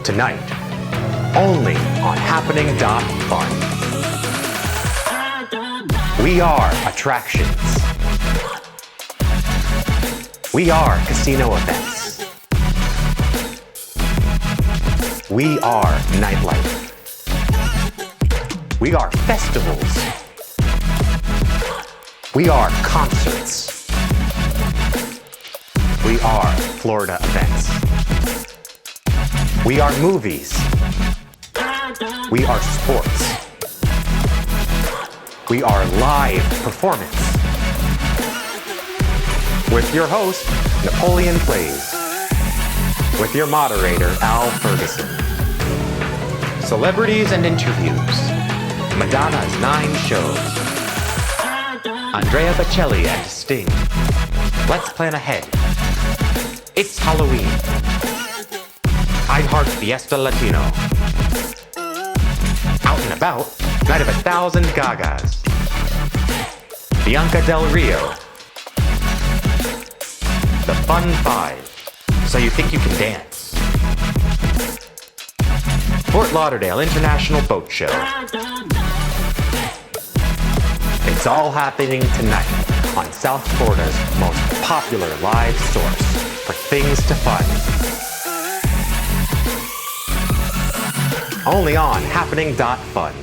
Tonight, only on HAPPENING.fun. We are attractions. We are casino events. We are nightlife. We are festivals. We are concerts. We are Florida events. We are movies. We are sports. We are live performance. With your host, Napoleon Plays. With your moderator, Al Ferguson. Celebrities and interviews. Madonna's 9 shows. Andrea Bocelli and Sting. Let's plan ahead. It's Halloween. iHeart Fiesta Latino. Out and About, Night of 1,000 Gagas. Bianca Del Rio. The Fun 5. So you think you can dance. Fort Lauderdale International Boat Show. It's all happening tonight on South Florida's most popular live source for things to fun. Only on HAPPENING.fun.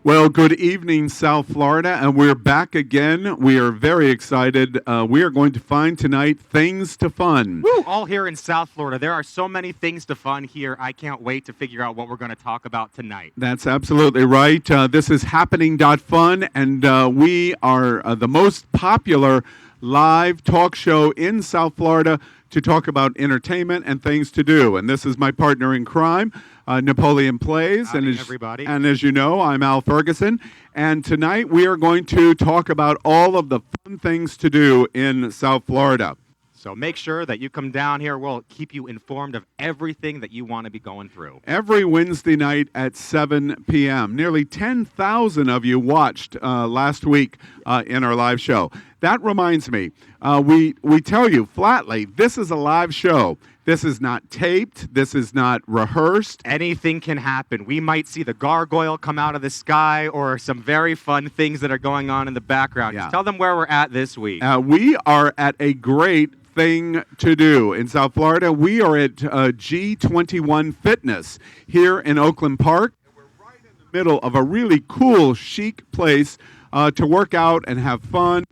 Well, good evening, South Florida, and we're back again. We are very excited. We are going to find tonight things to fun. Woo! All here in South Florida. There are so many things to fun here. I can't wait to figure out what we're going to talk about tonight. That's absolutely right. This is HAPPENING.fun, and we are the most popular live talk show in South Florida to talk about entertainment and things to do. And this is my partner in crime, Napoleon Plays. Howdy, everybody. And as you know, I'm Al Ferguson. And tonight we are going to talk about all of the fun things to do in South Florida. So make sure that you come down here. We'll keep you informed of everything that you want to be going through. Every Wednesday night at 7 p.m. Nearly 10,000 of you watched last week in our live show. That reminds me, we tell you flatly, this is a live show. This is not taped. This is not rehearsed. Anything can happen. We might see the gargoyle come out of the sky or some very fun things that are going on in the background. Yeah. Just tell them where we're at this week. We are at a great thing to do in South Florida. We are at G21 Fitness here in Oakland Park. And we're right in the middle of a really cool, chic place to work out and have fun.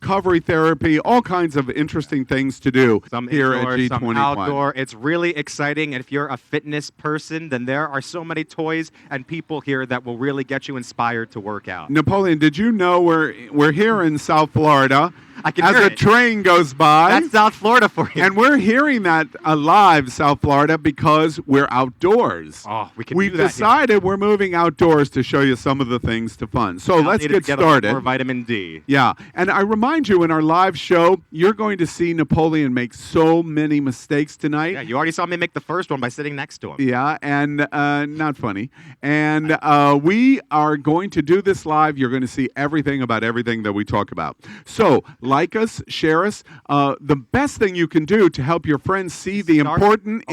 Recovery therapy, all kinds of interesting things to do here indoor, at G21. Some outdoor. It's really exciting. And if you're a fitness person, then there are so many toys and people here that will really get you inspired to work out. Napoleon, did you know we're here in South Florida? I can as hear a it. train goes by. That's South Florida for you. And we're hearing that live, South Florida, because we're outdoors. Oh, we can We've do that decided we're moving outdoors to show you some of the things to fun. So let's get started. More vitamin D. Yeah, and I remind you, in our live show, you're going to see Napoleon make so many mistakes tonight. Yeah, you already saw me make the first one by sitting next to him. Yeah, and not funny. And we are going to do this live. You're going to see everything about everything that we talk about. So like us, share us. The best thing you can do to help your friends see the important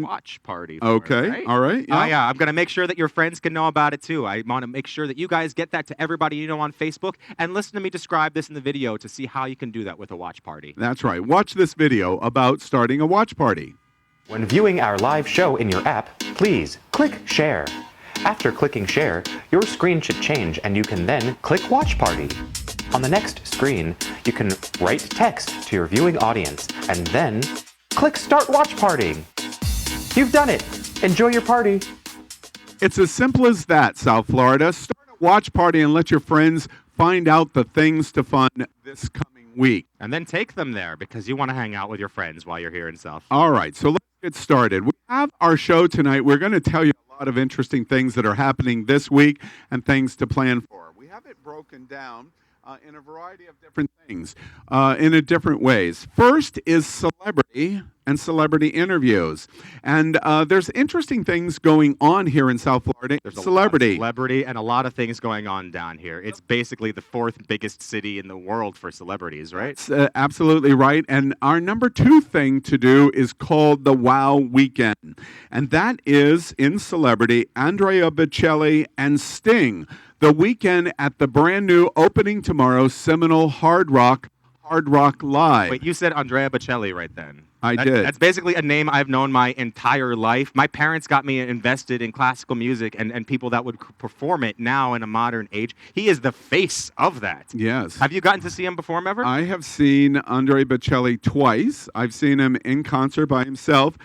watch party. Okay, right? all right. Yeah. Yeah, I'm going to make sure that your friends can know about it too. I want to make sure that you guys get that to everybody you know on Facebook, and listen to me describe this in the video to see how you can do that with a watch party. That's right. Watch this video about starting a watch party. When viewing our live show in your app, please click share. After clicking share, your screen should change and you can then click watch party. On the next screen, you can write text to your viewing audience and then click start watch partying. You've done it. Enjoy your party. It's as simple as that, South Florida. Start a watch party and let your friends find out the things to fun this coming week. And then take them there because you want to hang out with your friends while you're here in South. All right, so let's get started. We have our show tonight. We're going to tell you a lot of interesting things that are happening this week and things to plan for. We have it broken down in a variety of different things, in different ways. First is celebrity and celebrity interviews. And there's interesting things going on here in South Florida. There's a Celebrity. lot of celebrity and a lot of things going on down here. It's basically the 4th biggest city in the world for celebrities, right? That's absolutely right. And our number 2 thing to do is called the Wow Weekend. And that is in celebrity, Andrea Bocelli and Sting. The weekend at the brand new opening tomorrow, Seminole Hard Rock Live. Wait, you said Andrea Bocelli right then. I did. That's basically a name I've known my entire life. My parents got me invested in classical music and people that would perform it now in a modern age. He is the face of that. Yes. Have you gotten to see him perform ever? I have seen Andre Bocelli twice. I've seen him in concert by himself.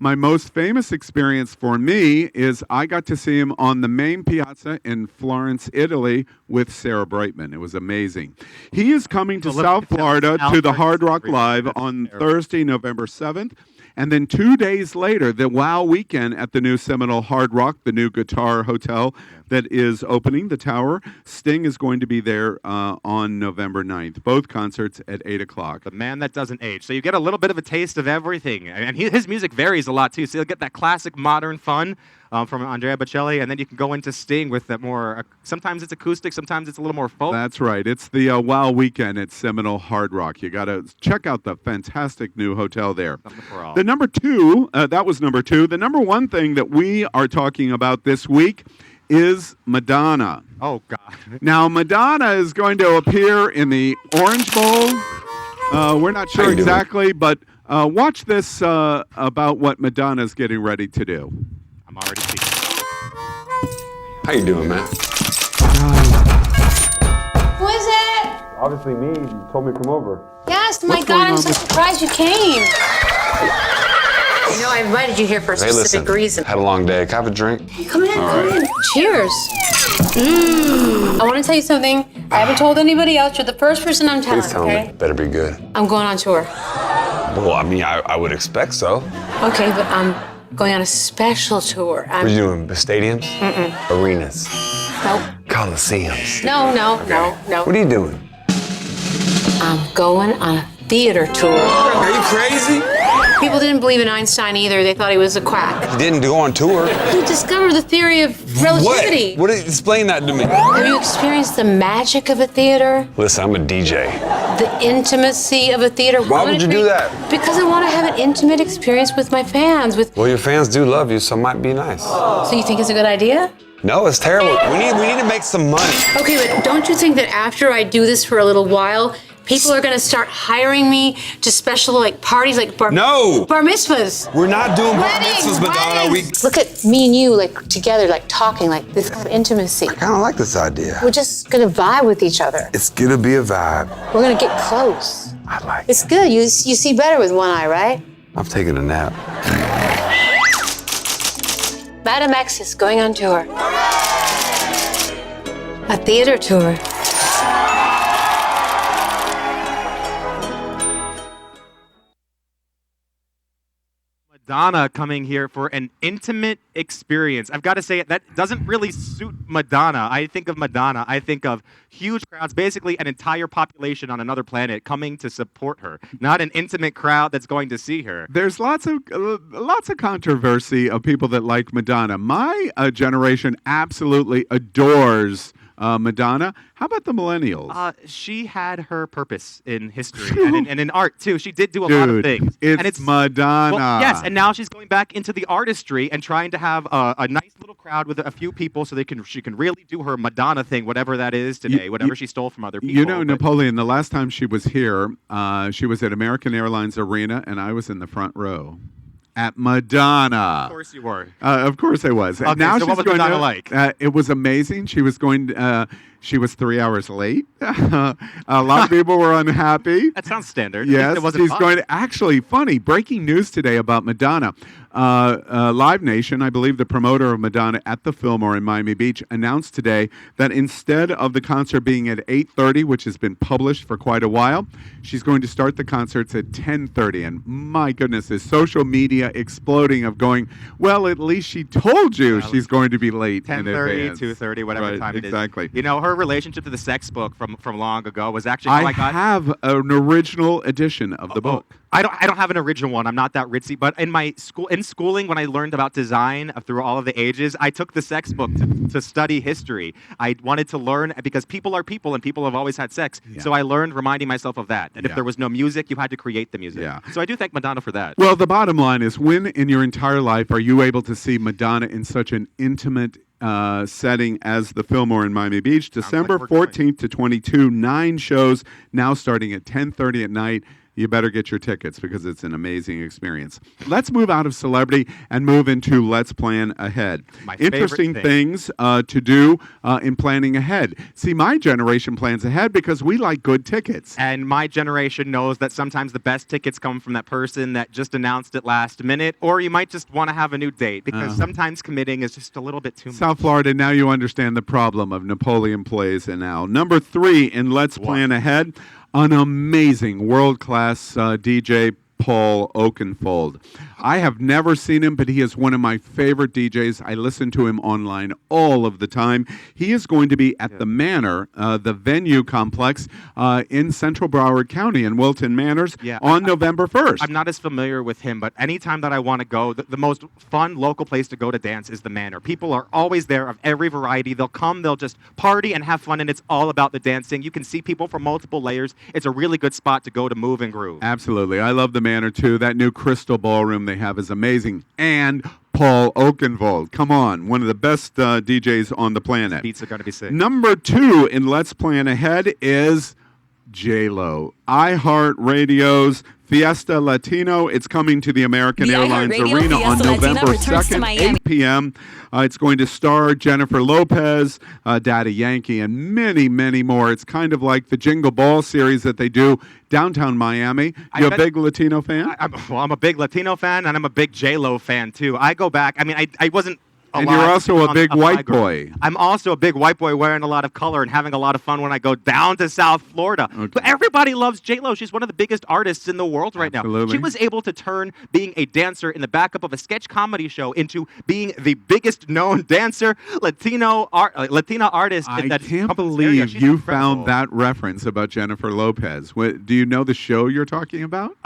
My most famous experience for me is I got to see him on the main piazza in Florence, Italy with Sarah Brightman. It was amazing. He is coming to South Florida to the Hard Rock Live on Thursday, November 7th. And then 2 days later, the Wow Weekend at the new Seminole Hard Rock, the new guitar hotel that is opening, the Tower. Sting is going to be there on November 9th. Both concerts at 8 o'clock. The man that doesn't age. So you get a little bit of a taste of everything. And his music varies a lot, too. So you'll get that classic modern fun from Andrea Bocelli, and then you can go into Sting with that more, sometimes it's acoustic, sometimes it's a little more folk. That's right. It's the Wow Weekend at Seminole Hard Rock. You got to check out the fantastic new hotel there. The number 2, that was number 2. The number 1 thing that we are talking about this week is Madonna. Oh, God. Now, Madonna is going to appear in the Orange Bowl. We're not sure exactly, but watch this about what Madonna's getting ready to do. I'm already seeing. How you doing, man? Who is it? Obviously me. You told me to come over. Yes, my God, I'm so surprised you came. You know, I invited you here for a specific reason. Had a long day. Can I have a drink? Come in. Cheers. I want to tell you something. I haven't told anybody else. You're the first person I'm telling, Please tell okay? me. Better be good. I'm going on tour. Well, I mean, I would expect so. Okay, but I'm going on a special tour. What are you doing? The stadiums? Arenas? Nope. Coliseums? No. What are you doing? I'm going on a theater tour. Are you crazy? People didn't believe in Einstein either. They thought he was a quack. You didn't go on tour. He discovered the theory of relativity. What? Explain that to me. Have you experienced the magic of a theater? Listen, I'm a DJ. The intimacy of a theater? Why would you do that? Because I want to have an intimate experience with my fans. Well, your fans do love you, so it might be nice. So you think it's a good idea? No, it's terrible. We need to make some money. Okay, but don't you think that after I do this for a little while, people are going to start hiring me to special parties like bar mitzvahs? We're not doing bar mitzvahs, Madonna. Look at me and you together, talking, this kind of intimacy. I kind of like this idea. We're just going to vibe with each other. It's gonna be a vibe. We're going to get close. I like It's good. You see better with one eye, right? I'm taking a nap. Madam X is going on tour. A theater tour. Madonna coming here for an intimate experience. I've got to say, that doesn't really suit Madonna. I think of Madonna, I think of huge crowds, basically an entire population on another planet coming to support her, not an intimate crowd that's going to see her. There's lots of controversy of people that like Madonna. My generation absolutely adores Madonna. How about the millennials? She had her purpose in history and in art, too. She did do a lot of things. It's Madonna. Well, yes, and now she's going back into the artistry and trying to have a nice little crowd with a few people so she can really do her Madonna thing, whatever that is today, whatever she stole from other people. You know, Napoleon, the last time she was here, she was at American Airlines Arena, and I was in the front row. At Madonna. Of course you were. Of course I was. Okay, now so what was Madonna like? It was amazing. She was she was 3 hours late. A lot of people were unhappy. That sounds standard. Yes, it wasn't she's going to, actually, funny, breaking news today about Madonna. Live Nation, I believe the promoter of Madonna at the Fillmore in Miami Beach, announced today that instead of the concert being at 8:30, which has been published for quite a while, she's going to start the concerts at 10:30. And my goodness, is social media exploding of going, well, at least she told you she's going to be late in 10:30, advance. 2:30, whatever time it is. Exactly. You know, her relationship to the sex book from long ago was actually how I got. have an original edition of the book. I don't have an original one. I'm not that ritzy. But in schooling, when I learned about design through all of the ages, I took the sex book to study history. I wanted to learn because people are people and people have always had sex. Yeah. So I learned reminding myself of that. That Yeah. if there was no music, you had to create the music. Yeah. So I do thank Madonna for that. Well, the bottom line is, when in your entire life are you able to see Madonna in such an intimate setting as the Fillmore in Miami Beach? December like we're 14th to 22, 9 shows, now starting at 10:30 at night. You better get your tickets because it's an amazing experience. Let's move out of celebrity and move into Let's Plan Ahead. My favorite Interesting thing. things to do in planning ahead. See, my generation plans ahead because we like good tickets. And my generation knows that sometimes the best tickets come from that person that just announced it last minute, or you might just want to have a new date because sometimes committing is just a little bit too much. South Florida, now you understand the problem of Napoleon plays and now. Number 3 in Let's Plan Ahead, an amazing world-class DJ, Paul Oakenfold. I have never seen him, but he is one of my favorite DJs. I listen to him online all of the time. He is going to be at the Manor, the venue complex in Central Broward County in Wilton Manors on November 1st. I'm not as familiar with him, but anytime that I want to go, the most fun local place to go to dance is the Manor. People are always there of every variety. They'll come, they'll just party and have fun, and it's all about the dancing. You can see people from multiple layers. It's a really good spot to go to move and groove. Absolutely. I love the Manor, too. That new Crystal Ballroom they have is amazing. And Paul Oakenfold, come on, one of the best DJs on the planet. Beats are going to be sick. Number 2 in Let's Plan Ahead is J-Lo. iHeartRadio's Fiesta Latino. It's coming to the American The Airlines iHeartRadio Arena on Fiesta Latino November returns to 2nd, Miami. 8 p.m. It's going to star Jennifer Lopez, Daddy Yankee, and many, many more. It's kind of like the Jingle Ball series that they do downtown Miami. You a big Latino fan? I'm a big Latino fan, and I'm a big J-Lo fan, too. I go back. I mean, I wasn't And you're also a big white boy. I'm also a big white boy wearing a lot of color and having a lot of fun when I go down to South Florida. Okay. But everybody loves J-Lo. She's one of the biggest artists in the world right Absolutely. now. She was able to turn being a dancer in the backup of a sketch comedy show into being the biggest known dancer, Latina artist. I that's can't come from this area. believe She's you incredible. found that reference about Jennifer Lopez. Do you know the show you're talking about?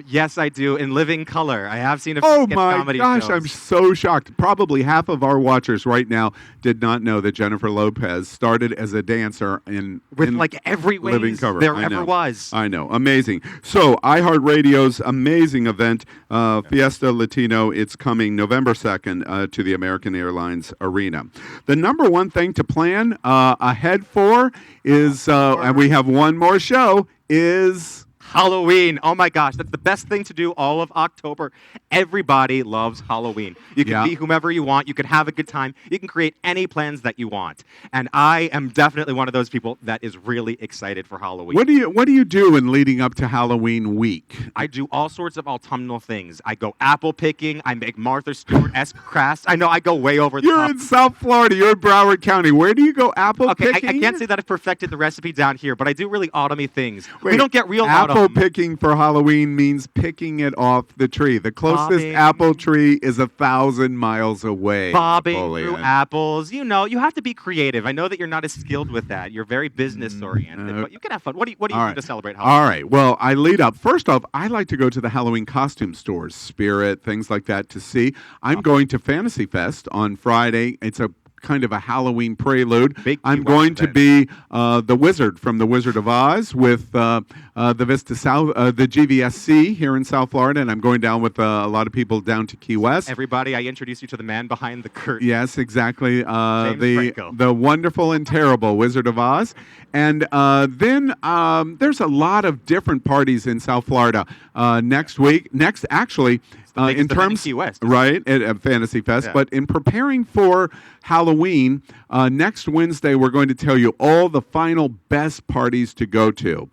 Yes, I do. In Living Color. I have seen a Oh sketch my comedy gosh, shows. I'm so shocked. Probably half of our watchers right now did not know that Jennifer Lopez started as a dancer in like every way Living Cover. there I ever know. was. I know. Amazing. So iHeartRadio's amazing event, Fiesta Latino, it's coming November 2nd to the American Airlines Arena. The number one thing to plan ahead for is, and we have one more show, is Halloween. Oh my gosh, that's the best thing to do all of October. Everybody loves Halloween. You can be whomever you want. You can have a good time. You can create any plans that you want. And I am definitely one of those people that is really excited for Halloween. What do you do in leading up to Halloween week? I do all sorts of autumnal things. I go apple picking. I make Martha Stewart-esque crafts. I know I go way over the You're top. in South Florida. You're in Broward County. Where do you go apple picking? I can't say that I've perfected the recipe down here, but I do really autumny things. Wait, we don't get real apple autumn. picking for Halloween means picking it off the tree. The closest Bobbing. apple tree is 1,000 miles away. Bobbing Napoleon. through apples. You know, you have to be creative. I know that you're not as skilled with that. You're very business oriented, but you can have fun. What do you do to celebrate Halloween? All right. Well, I lead up. First off, I like to go to the Halloween costume stores, Spirit, things like that to see. I'm going to Fantasy Fest on Friday. It's a kind of a Halloween prelude. I'm going to be the wizard from The Wizard of Oz with the Vista South, the GVSC here in South Florida, and I'm going down with a lot of people down to Key West. Everybody, I introduce you to the man behind the curtain. Yes, exactly. James Franco. The wonderful and terrible Wizard of Oz. And then there's a lot of different parties in South Florida next week. Actually, in terms, Key West. right, at Fantasy Fest. Yeah. But in preparing for Halloween, next Wednesday, we're going to tell you all the final best parties to go to.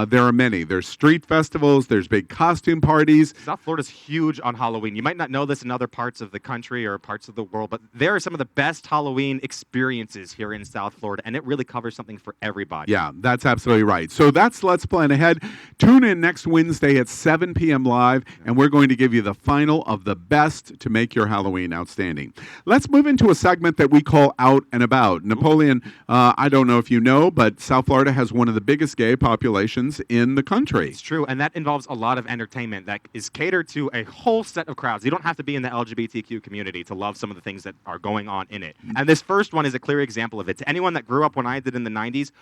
There are many. There's street festivals. There's big costume parties. South Florida's huge on Halloween. You might not know this in other parts of the country or parts of the world, but there are some of the best Halloween experiences here in South Florida, and it really covers something for everybody. Yeah, that's absolutely right. So that's Let's Plan Ahead. Tune in next Wednesday at 7 p.m. live, and we're going to give you the final of the best to make your Halloween outstanding. Let's move into a segment that we call Out and About. Napoleon, I don't know if you know, but South Florida has one of the biggest gay populations in the country. It's true, and that involves a lot of entertainment that is catered to a whole set of crowds. You don't have to be in the LGBTQ community to love some of the things that are going on in it. And this first one is a clear example of it. To anyone that grew up when I did in the 90s,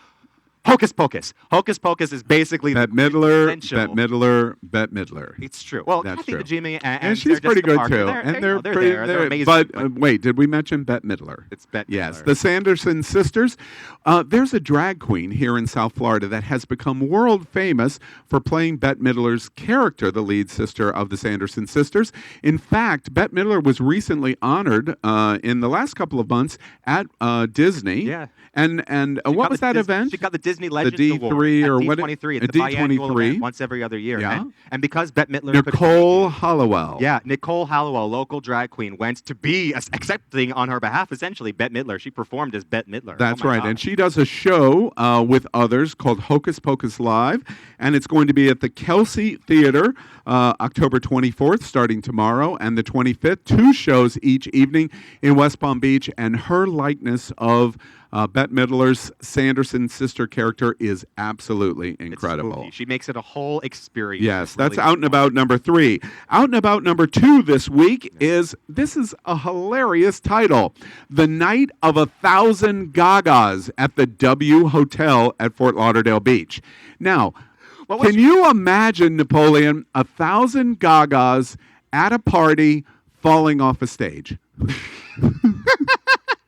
Hocus Pocus. Hocus Pocus is basically Bette Midler, Bette Midler, Bette Midler. It's true. Well, That's Kathy true. Najimy and Sarah she's pretty Jessica good Parker, too. They're pretty, there. They're amazing. But wait, did we mention Bette Midler? It's Bette Yes, Midler. the Sanderson sisters. There's a drag queen here in South Florida that has become world famous for playing Bette Midler's character, the lead sister of the Sanderson sisters. In fact, Bette Midler was recently honored in the last couple of months at Disney. Yeah. And what was that event? She got the Disney Legends D3 Award or at what? D23. It's A the biannual D23. event once every other year. Yeah. And because Bette Midler... Nicole Hollowell. Yeah, Nicole Hollowell, local drag queen, went to be accepting on her behalf, essentially, Bette Midler. She performed as Bette Midler. That's Oh my right. God. And she does a show with others called Hocus Pocus Live, and it's going to be at the Kelsey Theater October 24th, starting tomorrow, and the 25th. 2 shows each evening in West Palm Beach, and her likeness of Bette Midler's Sanderson sister character is absolutely incredible. Spooky. She makes it a whole experience. Yes, It's that's really Out and About number 3. Out and About number 2 this week is a hilarious title. The Night of 1,000 Gagas at the W Hotel at Fort Lauderdale Beach. Now, can you imagine, Napoleon, 1,000 Gagas at a party falling off a stage?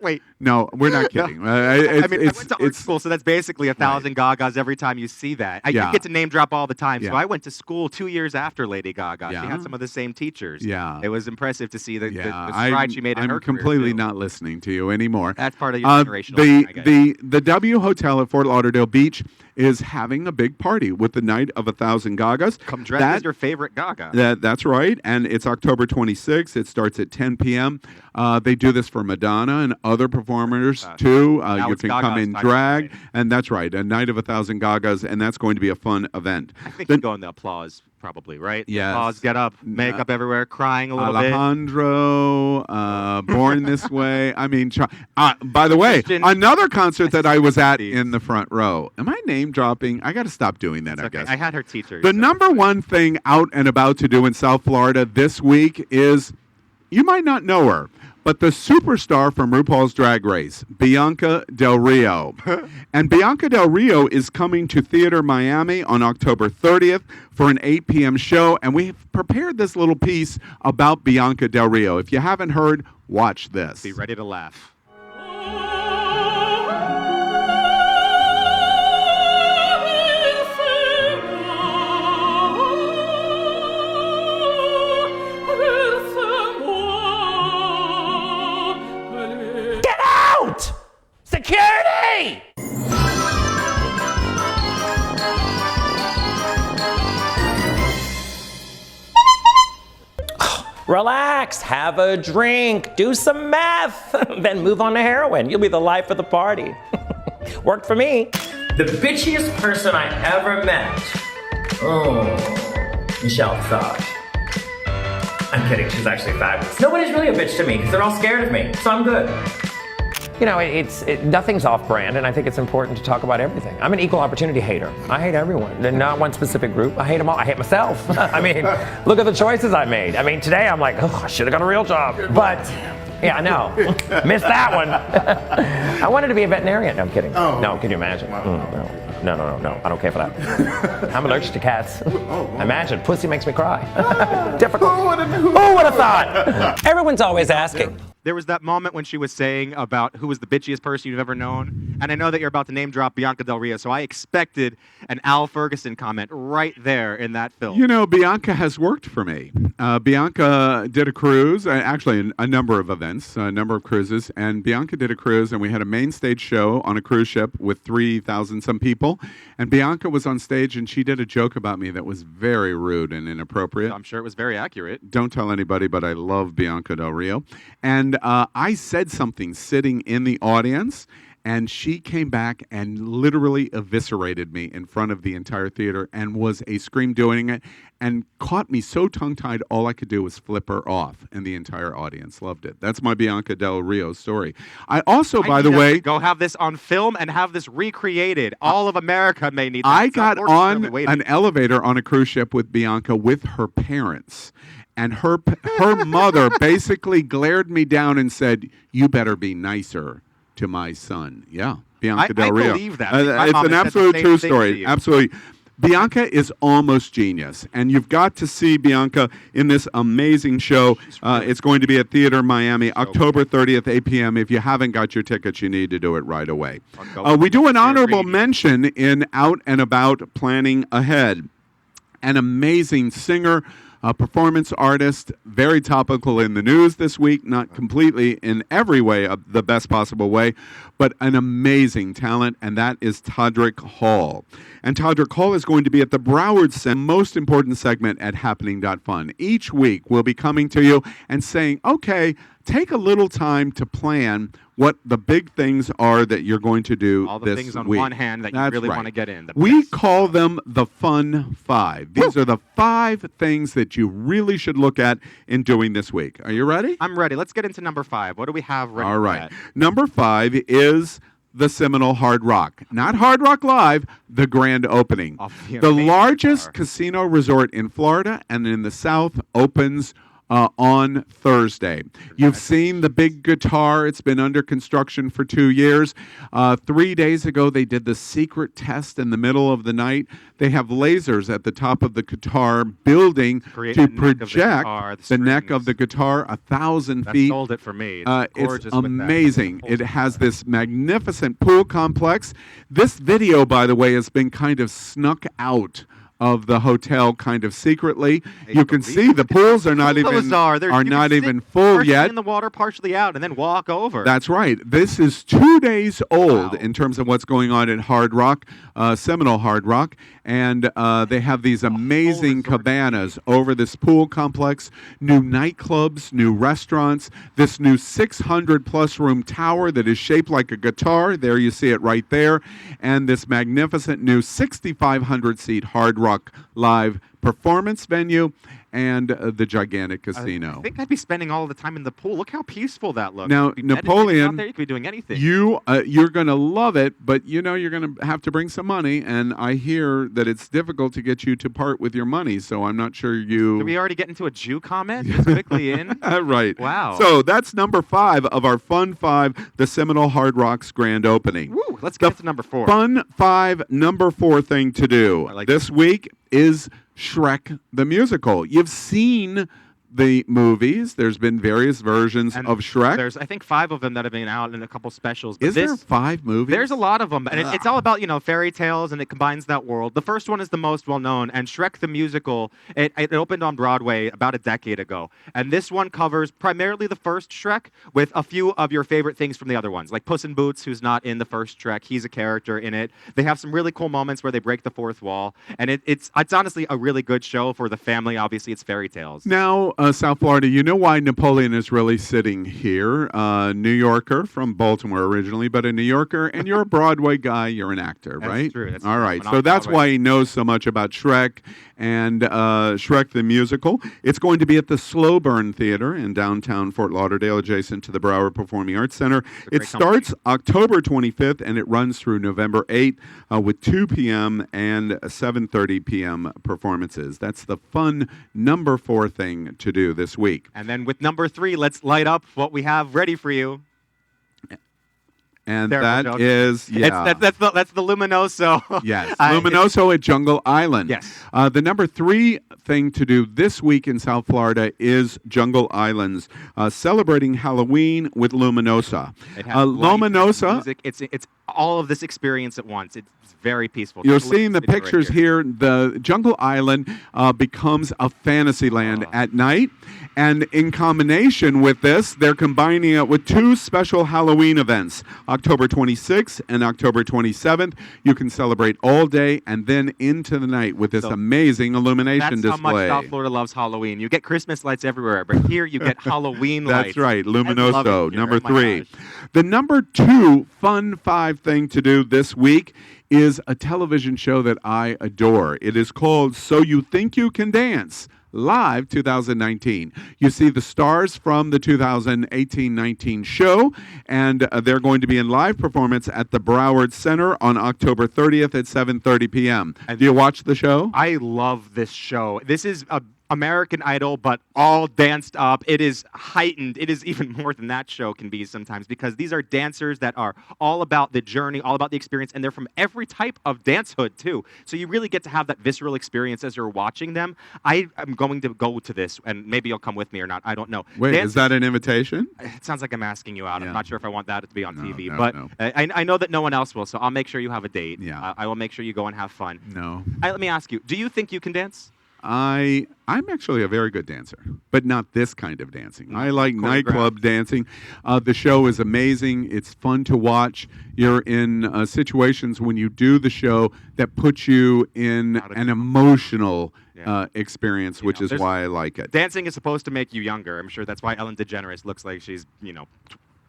Wait. No, we're not kidding. I went to art school, so that's basically 1,000 Gagas every time you see that. You get to name drop all the time. So I went to school 2 years after Lady Gaga. Yeah. She had some of the same teachers. Yeah. It was impressive to see the stride she made in her I'm career, completely too. not listening to you anymore. That's part of your generational thing, I guess. The W Hotel at Fort Lauderdale Beach is having a big party with the Night of 1,000 Gagas. Come dress as your favorite Gaga. That's right, and it's October 26th. It starts at 10 p.m. They do this for Madonna and other performers, too. You can come in drag, and that's right, a Night of 1,000 Gagas, and that's going to be a fun event. I think you go in the applause, probably, right? Yes. Applause, get up, makeup everywhere, crying a little bit. Alejandro, Born This Way. I mean, by the way, Christian, another concert that I was at in the front row. Am I name dropping? I got to stop doing that, I guess. I had her teachers. The number one thing Out and About to do in South Florida this week is, you might not know her, but the superstar from RuPaul's Drag Race, Bianca Del Rio. And Bianca Del Rio is coming to Theater Miami on October 30th for an 8 p.m. show, and we've prepared this little piece about Bianca Del Rio. If you haven't heard, watch this. Be ready to laugh. Security! Relax, have a drink, do some meth, then move on to heroin. You'll be the life of the party. Worked for me. The bitchiest person I ever met. Oh, Michelle Visage. I'm kidding, she's actually fabulous. Nobody's really a bitch to me because they're all scared of me, so I'm good. You know, nothing's off-brand, and I think it's important to talk about everything. I'm an equal opportunity hater. I hate everyone, and not one specific group. I hate them all. I hate myself. I mean, look at the choices I made. I mean, today I'm like, oh, I should have got a real job. But, yeah, I know. Missed that one. I wanted to be a veterinarian. No, I'm kidding. Oh. No, can you imagine? No. I don't care for that. I'm allergic to cats. Imagine, pussy makes me cry. Difficult. Who would have thought? Everyone's always asking. there was that moment when she was saying about who was the bitchiest person you've ever known. And I know that you're about to name drop Bianca Del Rio, so I expected an Al Ferguson comment right there in that film. You know, Bianca has worked for me. Bianca did a cruise, actually a number of events, a number of cruises, and Bianca did a cruise, and we had a main stage show on a cruise ship with 3,000 some people, and Bianca was on stage, and she did a joke about me that was very rude and inappropriate. I'm sure it was very accurate. Don't tell anybody, but I love Bianca Del Rio. And I said something sitting in the audience, and she came back and literally eviscerated me in front of the entire theater and was a scream doing it and caught me so tongue-tied all I could do was flip her off, and the entire audience loved it. That's my Bianca Del Rio story. I also, by the way... Go have this on film and have this recreated. All of America may need that. I got on an elevator on a cruise ship with Bianca with her parents. And her mother basically glared me down and said, "You better be nicer to my son." Yeah, Bianca Del Rio. I believe that. It's an absolute true story. Absolutely. Bianca is almost genius, and you've got to see Bianca in this amazing show. It's going to be at Theater Miami, October 30th, 8 p.m. If you haven't got your tickets, you need to do it right away. We do an honorable mention in Out and About Planning Ahead. An amazing singer, a performance artist, very topical in the news this week, not completely in every way the best possible way, but an amazing talent, and that is Todrick Hall. And Todrick Hall is going to be at the Broward Center, most important segment at HAPPENING.fun. Each week we'll be coming to you and saying, okay, take a little time to plan what the big things are that you're going to do this week. All the things on one hand that you really want to get in. We call them the Fun 5. These are the 5 things that you really should look at in doing this week. Are you ready? I'm ready. Let's get into number 5. What do we have ready? All right. Number 5 is the Seminole Hard Rock. Not Hard Rock Live, the grand opening. The largest casino resort in Florida and in the South opens on Thursday. You've seen the big guitar. It's been under construction for 2 years. 3 days ago, they did the secret test in the middle of the night. They have lasers at the top of the guitar building to project the neck of the guitar 1,000 feet. That sold it for me. It's amazing. It has this magnificent pool complex. This video, by the way, has been kind of snuck out of the hotel kind of secretly. You can see the pools are not even full yet. In the water, partially out, and then walk over. That's right. This is 2 days old in terms of what's going on at Hard Rock, Seminole Hard Rock, and they have these amazing cabanas over this pool complex, new nightclubs, new restaurants, this new 600-plus room tower that is shaped like a guitar. There you see it right there, and this magnificent new 6,500-seat Hard Rock Live performance venue, and the gigantic casino. I think I'd be spending all the time in the pool. Look how peaceful that looks. Now, Napoleon, out there, you could be doing anything. You're going to love it, but you know you're going to have to bring some money, and I hear that it's difficult to get you to part with your money, so I'm not sure you... Did we already get into a Jew comment? Just quickly in? Right. Wow. So that's number 5 of our Fun 5, the Seminole Hard Rock's grand opening. Woo, let's get to number 4. Fun 5, number 4 thing to do this week is Shrek the Musical. You've seen the movies. There's been various versions of Shrek. There's, I think, 5 of them that have been out in a couple specials. But is there 5 movies? There's a lot of them. And it's all about, fairy tales, and it combines that world. The first one is the most well-known, and Shrek the Musical, it opened on Broadway about a decade ago. And this one covers primarily the first Shrek with a few of your favorite things from the other ones. Like Puss in Boots, who's not in the first Shrek. He's a character in it. They have some really cool moments where they break the fourth wall. And it's honestly a really good show for the family. Obviously, it's fairy tales. Now, South Florida, you know why Napoleon is really sitting here. New Yorker from Baltimore originally, but a New Yorker, and you're a Broadway guy, you're an actor, right? That's true. That's all true. right, so that's why he knows so much about Shrek and Shrek the Musical. It's going to be at the Slow Burn Theater in downtown Fort Lauderdale, adjacent to the Broward Performing Arts Center. It starts October 25th, and it runs through November 8th with 2 p.m. and 7:30 p.m. performances. That's the fun number 4 thing to do this week. And then with number 3, let's light up what we have ready for you. And Terrible that joke. is, yeah. That's the Luminoso. Yes, Luminoso at Jungle Island. Yes. The number 3 thing to do this week in South Florida is Jungle Islands, celebrating Halloween with Luminosa. It has lights, Luminosa. music. It's all of this experience at once. It's very peaceful. You're Take a look seeing at the this video pictures right here. The Jungle Island becomes a fantasy land at night. And in combination with this, they're combining it with 2 special Halloween events, October 26th and October 27th. You can celebrate all day and then into the night with this amazing illumination That's display. how much South Florida loves Halloween. You get Christmas lights everywhere, but here you get Halloween lights. That's right, I love Luminoso, it here. number Oh my 3. gosh. The number 2 fun 5 thing to do this week is a television show that I adore. It is called So You Think You Can Dance. Live 2019. You see the stars from the 2018-19 show, and they're going to be in live performance at the Broward Center on October 30th at 7:30 p.m. Do you watch the show? I love this show. This is American Idol, but all danced up. It is heightened. It is even more than that show can be sometimes, because these are dancers that are all about the journey, all about the experience, and they're from every type of dance hood too. So you really get to have that visceral experience as you're watching them. I am going to go to this, and maybe you'll come with me or not. I don't know. Wait, is that an invitation? It sounds like I'm asking you out. Yeah. I'm not sure if I want that to be on TV, no, but no. I know that no one else will, so I'll make sure you have a date. Yeah. I will make sure you go and have fun. No. Let me ask you, do you think you can dance? I'm actually a very good dancer, but not this kind of dancing. I like nightclub dancing. The show is amazing. It's fun to watch. You're in situations when you do the show that put you in an emotional experience, which is why I like it. Dancing is supposed to make you younger. I'm sure that's why Ellen DeGeneres looks like she's,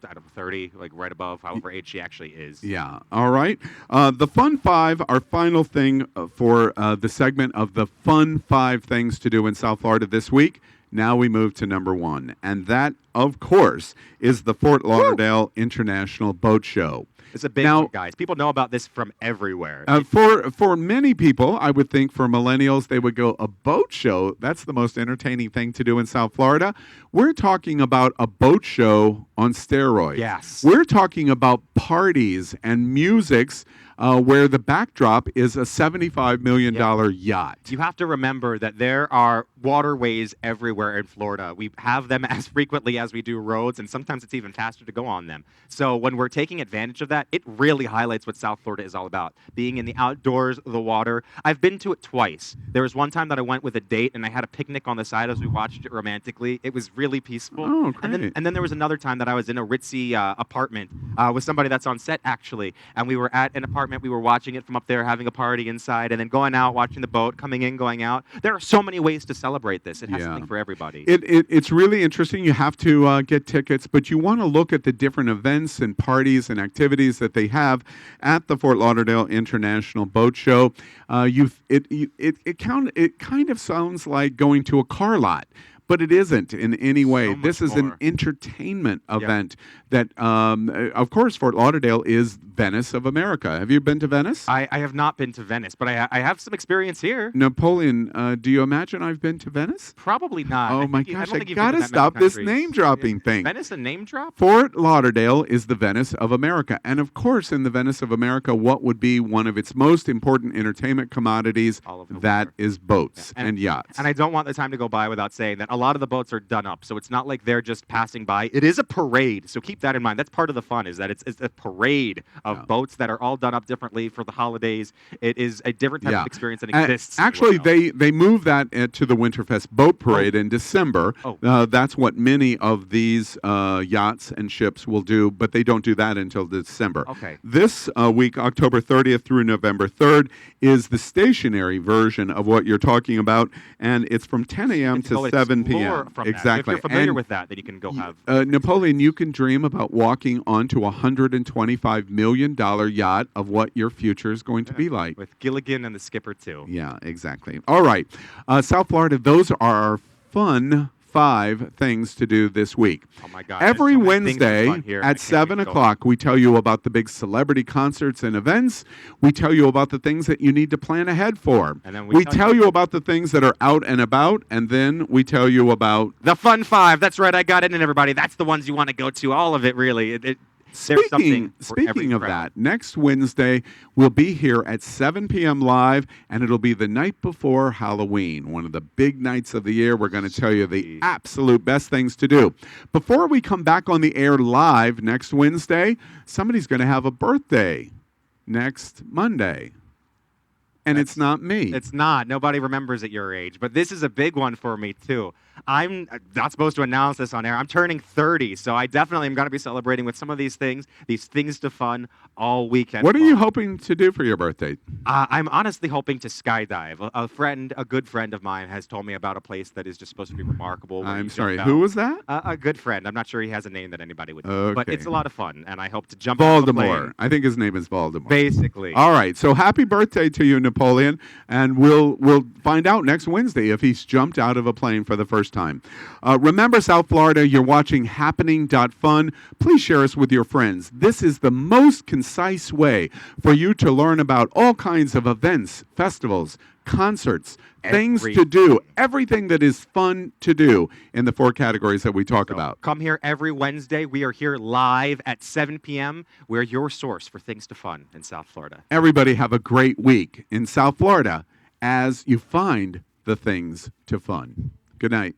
out of 30, like right above however age she actually is. Yeah. All right. The Fun 5, our final thing for the segment of the Fun 5 things to do in South Florida this week. Now we move to number 1. And that, of course, is the Fort Lauderdale International Boat Show. It's a big one, guys. People know about this from everywhere. For many people, I would think for millennials, they would go, a boat show? That's the most entertaining thing to do in South Florida. We're talking about a boat show on steroids. Yes. We're talking about parties and musics where the backdrop is a $75 million yacht. You have to remember that there are waterways everywhere in Florida. We have them as frequently as we do roads, and sometimes it's even faster to go on them. So when we're taking advantage of that, it really highlights what South Florida is all about. Being in the outdoors, the water. I've been to it twice. There was one time that I went with a date, and I had a picnic on the side as we watched it romantically. It was really peaceful. Oh, great. And then there was another time that I was in a ritzy apartment with somebody that's on set, actually, and we were at an apartment. We were watching it from up there, having a party inside, and then going out, watching the boat, coming in, going out. There are so many ways to celebrate this. It has something for everybody. It's really interesting. You have to get tickets, but you want to look at the different events and parties and activities that they have at the Fort Lauderdale International Boat Show. It kind of sounds like going to a car lot. But it isn't in any way. This is an entertainment event that, of course, Fort Lauderdale is Venice of America. Have you been to Venice? I have not been to Venice, but I have some experience here. Napoleon, do you imagine I've been to Venice? Probably not. Oh my gosh, I gotta stop this name-dropping thing. Venice a name drop? Fort Lauderdale is the Venice of America. And of course, in the Venice of America, what would be one of its most important entertainment commodities? That is boats and yachts. And I don't want the time to go by without saying that a lot of the boats are done up, so it's not like they're just passing by. It is a parade, so keep that in mind. That's part of the fun, is that it's a parade of boats that are all done up differently for the holidays. It is a different type of experience that exists. Actually, they move that to the Winterfest Boat Parade in December. That's what many of these yachts and ships will do, but they don't do that until December. Okay. This week, October 30th through November 3rd, is the stationary version of what you're talking about, and it's from 10 a.m. to 7 p.m. Exactly. If you're familiar with that, then you can go have. Napoleon, you can dream about walking onto a $125 million yacht of what your future is going to be like. With Gilligan and the skipper, too. Yeah, exactly. All right. South Florida, those are our fun 5 things to do this week. Oh my God. Every Wednesday at 7 o'clock, we tell you about the big celebrity concerts and events. We tell you about the things that you need to plan ahead for. And then we tell you about the things that are out and about, and then we tell you about the Fun 5. That's right, I got it in, everybody. That's the ones you want to go to. All of it, really. There's something for every Speaking of crowd. that, next Wednesday we'll be here at 7 p.m. live, and it'll be the night before Halloween, one of the big nights of the year. We're going to tell you the absolute best things to do. Before we come back on the air live next Wednesday, somebody's going to have a birthday next Monday. And it's not me. It's not. Nobody remembers at your age. But this is a big one for me, too. I'm not supposed to announce this on air. I'm turning 30, so I definitely am going to be celebrating with some of these things to fun all weekend. What are you hoping to do for your birthday? I'm honestly hoping to skydive. A good friend of mine has told me about a place that is just supposed to be remarkable. I'm sorry, who was that? A good friend. I'm not sure he has a name that anybody would know. Okay. But it's a lot of fun, and I hope to jump out of the Voldemort. plane. I think his name is Voldemort. Basically. All right. So happy birthday to you, Napoleon. And we'll find out next Wednesday if he's jumped out of a plane for the first time. Remember, South Florida, you're watching HAPPENING.fun. Please share us with your friends. This is the most concise way for you to learn about all kinds of events, festivals, concerts, things to do, everything that is fun to do in the 4 categories that we talk about. Come here every Wednesday. We are here live at 7 p.m. We're your source for things to fun in South Florida. Everybody have a great week in South Florida as you find the things to fun. Good night.